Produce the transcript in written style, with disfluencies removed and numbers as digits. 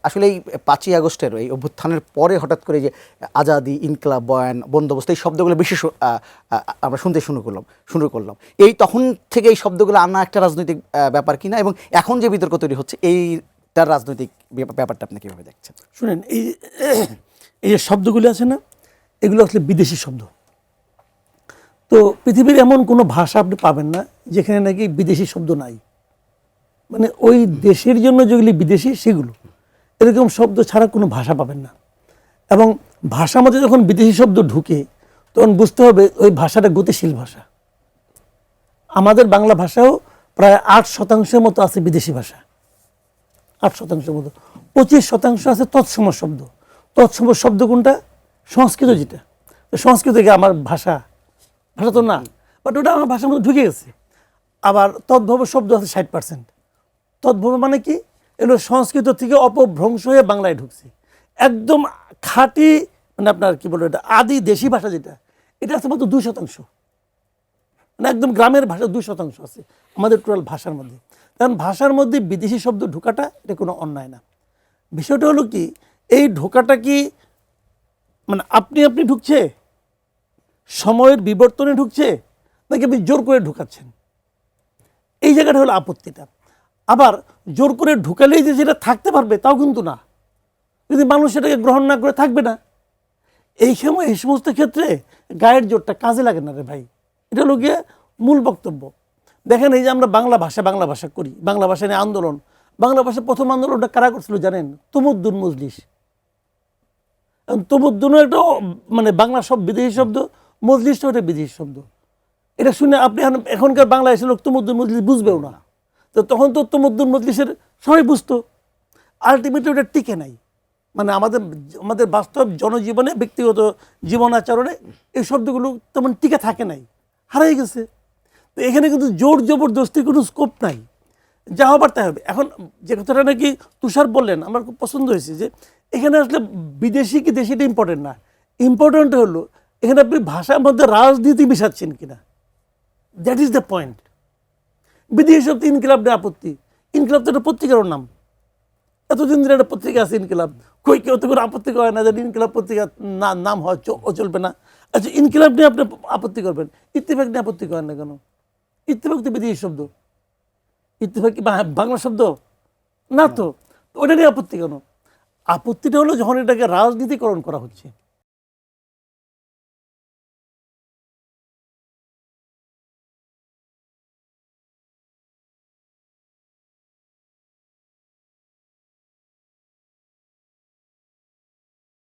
আসলে এই 5ই আগস্টের এই অভ্যুত্থানের পরে হঠাৎ করে যে আজাদি, ইনকলাব, বয়ান, বন্দোবস্ত এই শব্দগুলো বেশি আমরা শুনতে শুরু করলাম। এই তখন থেকে এই শব্দগুলো আনা একটা রাজনৈতিক ব্যাপার কিনা, এবং এখন যে বিতর্ক তৈরি হচ্ছে এইটার রাজনৈতিক ব্যাপারটা আপনি কীভাবে দেখছেন? শুনেন, এই যে শব্দগুলি আছে না, এগুলো আসলে বিদেশি শব্দ। তো পৃথিবীর এমন কোনো ভাষা আপনি পাবেন না যেখানে নাকি বিদেশি শব্দ নাই। মানে ওই দেশের জন্য যেগুলি বিদেশি সেগুলো, এরকম শব্দ ছাড়া কোনো ভাষা পাবেন না। এবং ভাষার মধ্যে যখন বিদেশি শব্দ ঢুকে তখন বুঝতে হবে ওই ভাষাটা গতিশীল ভাষা। আমাদের বাংলা ভাষাও প্রায় 8% মতো আছে বিদেশি ভাষা, 8% মতো। 25% আছে তৎসম শব্দ। তৎসম শব্দ কোনটা? সংস্কৃত, যেটা সংস্কৃত থেকে আমার ভাষা তো না, বাট ওটা আমার ভাষার মধ্যে ঢুকে গেছে। আবার তদ্ভব শব্দ আছে 60%। তদ্ভব মানে কি? এগুলো সংস্কৃত থেকে অপভ্রংশ হয়ে বাংলায় ঢুকছে। একদম খাঁটি, মানে আপনার কি বলবো, এটা আদি দেশি ভাষা যেটা, এটা আছে মাত্র 2%। মানে একদম গ্রামের ভাষা 2% আছে আমাদের টোটাল ভাষার মধ্যে। কারণ ভাষার মধ্যে বিদেশি শব্দ ঢোকাটা এটা কোনো অন্যায় না। বিষয়টা হলো কি, এই ঢোকাটা কি মানে আপনি ঢুকছে, সময়ের বিবর্তনে ঢুকছে, নাকি আপনি জোর করে ঢুকাচ্ছেন? এই জায়গাটা হলো আপত্তিটা। আবার জোর করে ঢুকালেই যে যেটা থাকতে পারবে তাও কিন্তু না। যদি মানুষ সেটাকে গ্রহণ না করে থাকবে না। এই সমস্ত ক্ষেত্রে গায়ের জোরটা কাজে লাগে না রে ভাই। এটা হলো গিয়ে মূল বক্তব্য। দেখেন, এই যে আমরা বাংলা ভাষা করি, বাংলা ভাষা নিয়ে আন্দোলন, বাংলা ভাষার প্রথম আন্দোলনটা কারা করছিল জানেন? তমুদ্দুন মজলিস। তমুদ্দুনও একটা মানে বাংলা সব বিদেশি শব্দ, মজলিসটাও একটা বিদেশি শব্দ। এটা শুনে আপনি এখনকার বাংলাদেশের লোক তমুদ্দুন মজলিস বুঝবেও না। তো তখন তো তমুদ্দুন মজলিসের সবাই বুঝতো। আলটিমেটলি ওটা টিকে নাই। মানে আমাদের বাস্তব জনজীবনে, ব্যক্তিগত জীবনাচরণে এই শব্দগুলো তেমন টিকে থাকে নাই, হারিয়ে গেছে। তো এখানে কিন্তু জোর জবরদস্তির কোনো স্কোপ নাই, যা হবার তাই হবে। এখন যে কথাটা নাকি তুষার বললেন, আমার খুব পছন্দ হয়েছে, যে এখানে আসলে বিদেশি কি দেশিটা ইম্পর্টেন্ট না, ইম্পর্টেন্ট হলো এখানে আপনি ভাষার মধ্যে রাজনীতি মিশাচ্ছেন কিনা, দ্যাট ইজ দ্য পয়েন্ট। বিদেশি শব্দ ইনকিলাব নিয়ে আপত্তি। ইনকিলাব তো একটা পত্রিকার নাম, এতদিন ধরে একটা পত্রিকা আছে ইনকিলাব, কেউ তো কোনো আপত্তি করে না যে ইনকিলাব পত্রিকা নাম হয় চলবে না। আচ্ছা, ইনকিলাব নিয়ে আপনি আপত্তি করবেন, ইত্তেফাক নিয়ে আপত্তি করেন না কেন? ইত্তেফাক তো বিদেশি শব্দ, ইত্তেফাক কি বাংলা শব্দ না? তো ওটা নিয়ে আপত্তি কেন? আপত্তিটা হলো যখন এটাকে রাজনীতিকরণ করা হচ্ছে।